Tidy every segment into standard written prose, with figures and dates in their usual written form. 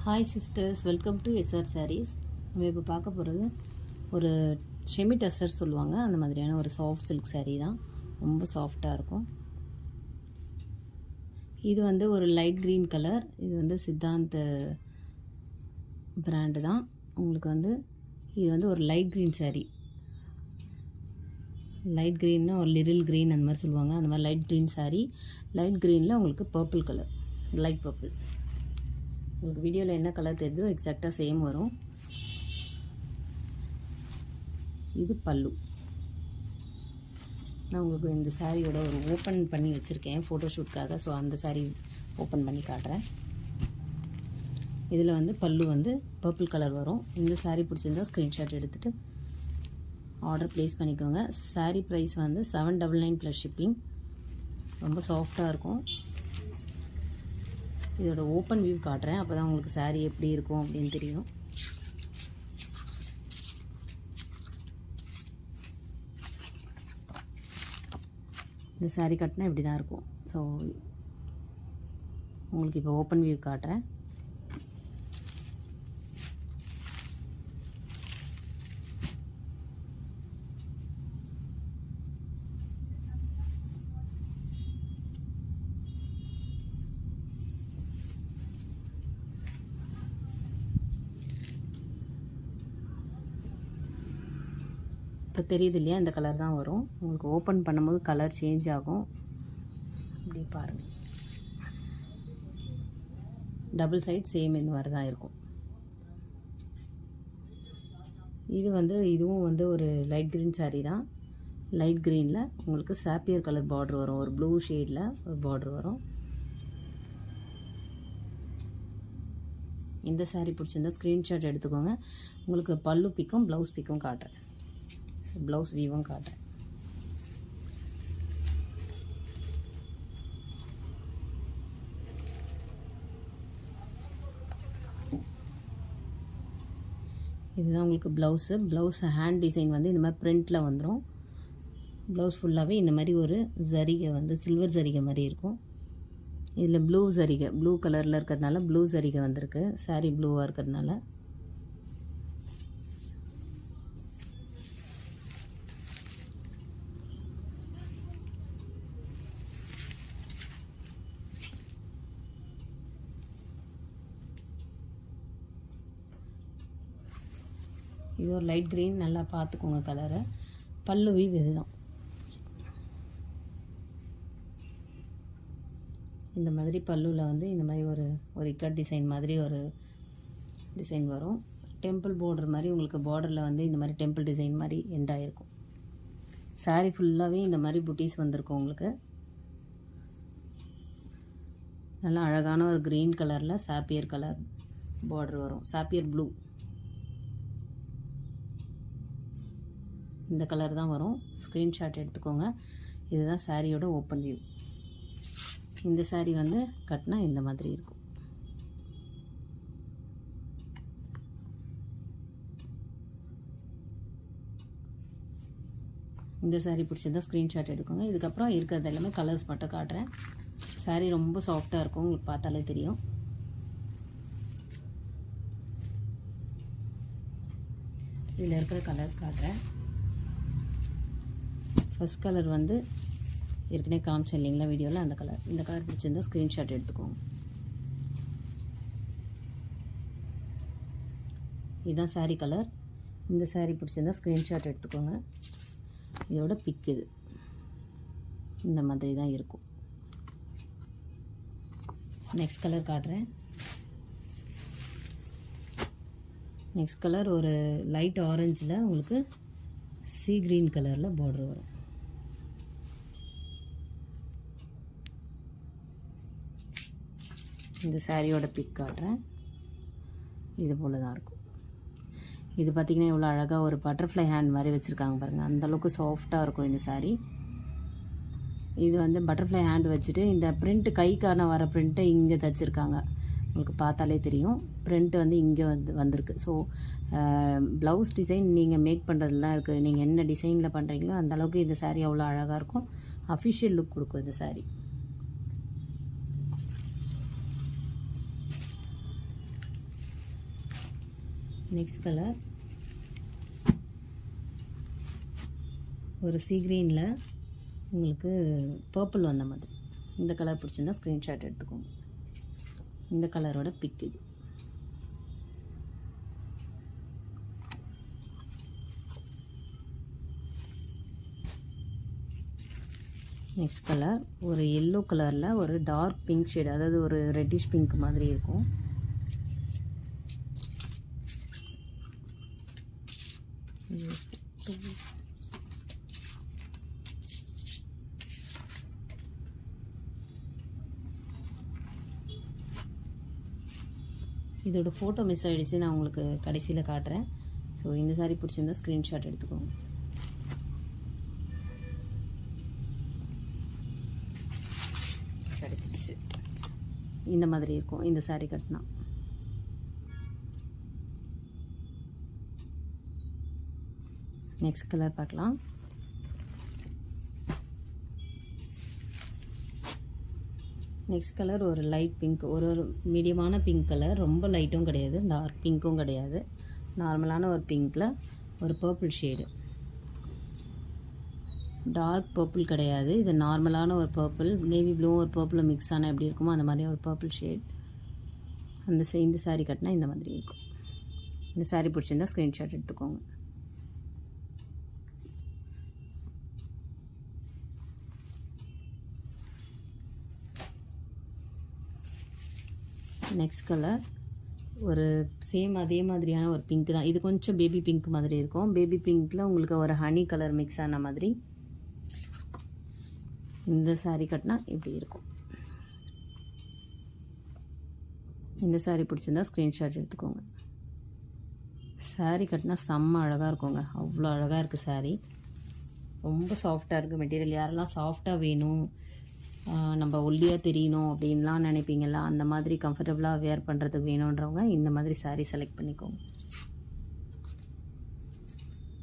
Hi sisters, welcome to SR sarees. நம்ம இப்போ பார்க்க போகிறது ஒரு ஷெமி டஸ்டர் சொல்லுவாங்க, அந்த மாதிரியான ஒரு சாஃப்ட் சில்க் சாரீ தான். ரொம்ப சாஃப்டாக இருக்கும். இது வந்து ஒரு லைட் க்ரீன் கலர். இது வந்து சித்தாந்த் பிராண்டு தான். உங்களுக்கு வந்து இது வந்து ஒரு லைட் க்ரீன் சாரீ. லைட் க்ரீன்னா ஒரு லிரில் க்ரீன் அந்த மாதிரி சொல்லுவாங்க. அந்த மாதிரி லைட் க்ரீன் சாரீ. லைட் க்ரீனில் உங்களுக்கு பர்பிள் கலர், லைட் பர்பிள். உங்களுக்கு வீடியோவில் என்ன கலர் தெரியுதோ எக்ஸாக்டாக சேம் வரும். இது பல்லு. நான் உங்களுக்கு இந்த சாரியோட ஒரு ஓப்பன் பண்ணி வச்சுருக்கேன் ஃபோட்டோஷூட்காக. ஸோ அந்த சாரீ ஓப்பன் பண்ணி காட்டுறேன். இதில் வந்து பல்லு வந்து பர்பிள் கலர் வரும். இந்த சாரீ பிடிச்சிருந்தா ஸ்க்ரீன்ஷாட் எடுத்துகிட்டு ஆர்டர் ப்ளேஸ் பண்ணிக்கோங்க. சாரீ ப்ரைஸ் வந்து 799 ப்ளஸ் ஷிப்பிங். ரொம்ப சாஃப்டாக இருக்கும். இதோட ஓப்பன் வியூ காட்டுறேன், அப்போ தான் உங்களுக்கு சாரீ எப்படி இருக்கும் அப்படின்னு தெரியும். இந்த சாரீ கட்டினா இப்படி தான் இருக்கும். ஸோ உங்களுக்கு இப்போ ஓப்பன் வியூ காட்டுறேன். இப்போ தெரியுது இல்லையா, இந்த கலர் தான் வரும். உங்களுக்கு ஓப்பன் பண்ணும்போது கலர் சேஞ்ச் ஆகும். இப்படி பாருங்கள், டபுள் சைட் சேம் இந்த மாதிரி தான் இருக்கும். இது வந்து இதுவும் வந்து ஒரு லைட் க்ரீன் சாரீ தான். லைட் க்ரீனில் உங்களுக்கு சாப்பியர் கலர் பார்டர் வரும். ஒரு ப்ளூ ஷேடில் ஒரு பார்டர் வரும். இந்த சாரீ பிடிச்சிருந்தா ஸ்க்ரீன்ஷாட் எடுத்துக்கோங்க. உங்களுக்கு பல்லு பிக்கும் ப்ளவுஸ் பிக்கும் காட்டுறேன். ப்ளவுஸ் வீவும் காட்டுறேன். இதுதான் உங்களுக்கு ப்ளவுஸு. ப்ளவுஸ் ஹேண்ட் டிசைன் வந்து இந்த மாதிரி பிரிண்டில் வந்துடும். ப்ளவுஸ் ஃபுல்லாகவே இந்த மாதிரி ஒரு ஜரிகை வந்து சில்வர் ஜரிகை மாதிரி இருக்கும். இதில் ப்ளூ ஜரிகை, ப்ளூ கலரில் இருக்கிறதுனால ப்ளூ ஜரிகை வந்திருக்கு. சாரீ ப்ளூவாக இருக்கிறதுனால. இது ஒரு லைட் க்ரீன், நல்லா பார்த்துக்கோங்க கலரை. பல்லு வீவ் இதுதான். இந்த மாதிரி பல்லுவில் வந்து இந்த மாதிரி ஒரு இக்கட் டிசைன் மாதிரி ஒரு டிசைன் வரும். டெம்பிள் பார்டர் மாதிரி உங்களுக்கு பார்டரில் வந்து இந்த மாதிரி டெம்பிள் டிசைன் மாதிரி எண்ட் ஆகிருக்கும். சாரீ ஃபுல்லாகவே இந்த மாதிரி புட்டீஸ் வந்திருக்கும். உங்களுக்கு நல்லா அழகான ஒரு க்ரீன் கலரில் சாப்பியர் கலர் பார்டர் வரும். சாப்பியர் ப்ளூ இந்த கலர் தான் வரும். ஸ்க்ரீன்ஷாட் எடுத்துக்கோங்க. இதுதான் சாரியோட ஓப்பன் வியூ. இந்த சாரீ வந்து கட்டினா இந்த மாதிரி இருக்கும். இந்த சாரீ பிடிச்சிருந்தா ஸ்க்ரீன்ஷாட் எடுக்கோங்க. இதுக்கப்புறம் இருக்கிறது எல்லாமே கலர்ஸ் மட்டும் காட்டுறேன். சாரீ ரொம்ப சாஃப்டாக இருக்கும், உங்களுக்கு பார்த்தாலே தெரியும். இதில் இருக்கிற கலர்ஸ் காட்டுறேன். ஃபர்ஸ்ட் கலர் வந்து ஏற்கனவே காமிச்சேன் இல்லைங்களா வீடியோவில், அந்த கலர். இந்த கலர் பிடிச்சிருந்தா ஸ்க்ரீன்ஷாட் எடுத்துக்கோங்க. இதுதான் சாரீ கலர். இந்த சாரீ பிடிச்சிருந்தா ஸ்க்ரீன்ஷாட் எடுத்துக்கோங்க. இதோட பிக் இது இந்த மாதிரி தான் இருக்கும். நெக்ஸ்ட் கலர் காட்டுறேன். நெக்ஸ்ட் கலர் ஒரு லைட் ஆரஞ்சில் உங்களுக்கு சீ க்ரீன் கலரில் பார்டர் வரும். இந்த சாரியோட பிக் காட்டுறேன். இது போல் தான் இருக்கும். இது பார்த்திங்கன்னா இவ்வளோ அழகாக ஒரு பட்டர்ஃப்ளை ஹேண்ட் மாதிரி வச்சுருக்காங்க பாருங்கள். அந்தளவுக்கு சாஃப்டாக இருக்கும் இந்த சாரீ. இது வந்து பட்டர்ஃப்ளை ஹேண்ட் வச்சுட்டு இந்த பிரிண்ட்டு, கைக்கான வர பிரிண்ட்டை இங்கே தைச்சிருக்காங்க. உங்களுக்கு பார்த்தாலே தெரியும். பிரிண்ட் வந்து இங்கே வந்திருக்கு. ஸோ ப்ளவுஸ் டிசைன் நீங்கள் மேக் பண்ணுறதுலாம் இருக்குது. நீங்கள் என்ன டிசைனில் பண்ணுறீங்களோ அந்தளவுக்கு இந்த சாரீ அவ்வளோ அழகாக இருக்கும். அஃபிஷியல் லுக் கொடுக்கும் இந்த சாரீ. நெக்ஸ்ட் கலர் ஒரு சீ கிரீனில் உங்களுக்கு பர்பிள் வந்த மாதிரி. இந்த கலர் பிடிச்சிருந்தா ஸ்க்ரீன்ஷாட் எடுத்துக்கோங்க. இந்த கலரோட பிக் இது. நெக்ஸ்ட் கலர் ஒரு எல்லோ கலரில் ஒரு டார்க் பிங்க் ஷேட், அதாவது ஒரு ரெட்டிஷ் பிங்க் மாதிரி இருக்கும். இதோட ஃபோட்டோ மிஸ் ஆகிடுச்சு, நான் உங்களுக்கு கடைசியில் காட்டுறேன். ஸோ இந்த சாரீ பிடிச்சிருந்தா ஸ்க்ரீன்ஷாட் எடுத்துக்கோங்க. கிடச்சிருச்சு. இந்த மாதிரி இருக்கும் இந்த சாரீ கட்டினா. நெக்ஸ்ட் கலர் பார்க்கலாம். நெக்ஸ்ட் கலர் ஒரு லைட் பிங்க், ஒரு மீடியமான பிங்க் கலர், ரொம்ப லைட்டும் கிடையாது, டார்க் பிங்க்கும் கிடையாது, நார்மலான ஒரு பிங்க்கில் ஒரு பர்பிள் ஷேடு. டார்க் பர்பிள் கிடையாது, இது நார்மலான ஒரு பர்பிள், நேவி ப்ளூவும் ஒரு பர்பிளும் மிக்ஸ் ஆனால் எப்படி இருக்குமோ அந்த மாதிரி ஒரு பர்பிள் ஷேட். இந்த சாரீ கட்டினா இந்த மாதிரி இருக்கும். இந்த சாரீ பிடிச்சிருந்தா ஸ்க்ரீன்ஷாட் எடுத்துக்கோங்க. நெக்ஸ்ட் கலர் ஒரு சேம் அதே மாதிரியான ஒரு பிங்க் தான். இது கொஞ்சம் பேபி பிங்க் மாதிரி இருக்கும். பேபி பிங்க்கில் உங்களுக்கு ஒரு ஹனி கலர் மிக்ஸ் ஆன மாதிரி இந்த சாரீ கட்டினா இப்படி இருக்கும். இந்த சாரீ பிடிச்சிருந்தா ஸ்க்ரீன்ஷாட் எடுத்துக்கோங்க. சாரீ கட்டினா செம்ம அழகாக இருக்குங்க. அவ்வளோ அழகாக இருக்குது சாரீ. ரொம்ப சாஃப்டாக இருக்குது மெட்டீரியல். யாரெல்லாம் சாஃப்டாக வேணும், நம்ம ஒல்லியாக தெரியணும் அப்படின்லாம் நினைப்பீங்களா, அந்த மாதிரி கம்ஃபர்டபுளாக வேர் பண்ணுறதுக்கு வேணுன்றவங்க இந்த மாதிரி சாரீ செலக்ட் பண்ணிக்கோங்க.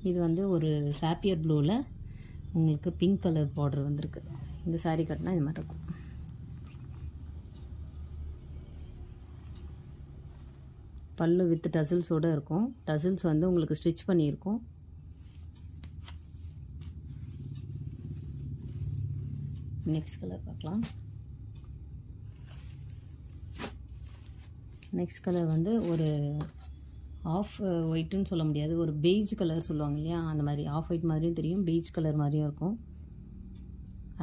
இது வந்து ஒரு சாப்பியர் ப்ளூவில் உங்களுக்கு பிங்க் கலர் பார்டர் வந்திருக்கு. இந்த சாரீ கட்டினா இது மாதிரி இருக்கும். பல்லு வித் டசில்ஸோடு இருக்கும். டசில்ஸ் வந்து உங்களுக்கு ஸ்டிச் பண்ணியிருக்கும். நெக்ஸ்ட் கலர் பார்க்கலாம். நெக்ஸ்ட் கலர் வந்து ஒரு ஆஃப் ஒயிட்டுன்னு சொல்ல முடியாது, ஒரு பெய்ஜ் கலர் சொல்லுவாங்க இல்லையா, அந்த மாதிரி ஆஃப் ஒயிட் மாதிரியும் தெரியும், பெய்ஜ் கலர் மாதிரியும் இருக்கும்.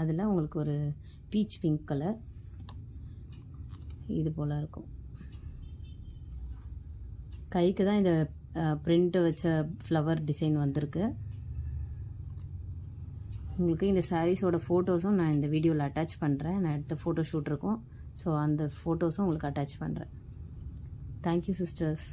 அதில் உங்களுக்கு ஒரு பீச் பிங்க் கலர் இது போல் இருக்கும். கைக்கு தான் இந்த பிரிண்ட் வச்ச ஃப்ளவர் டிசைன் வந்திருக்கு. உங்களுக்கு இந்த சாரீஸோட ஃபோட்டோஸும் நான் இந்த வீடியோவில் அட்டாச் பண்ணுறேன். நான் எடுத்த ஃபோட்டோ ஷூட் இருக்கும், ஸோ அந்த ஃபோட்டோஸும் உங்களுக்கு அட்டாச் பண்ணுறேன். Thank you sisters.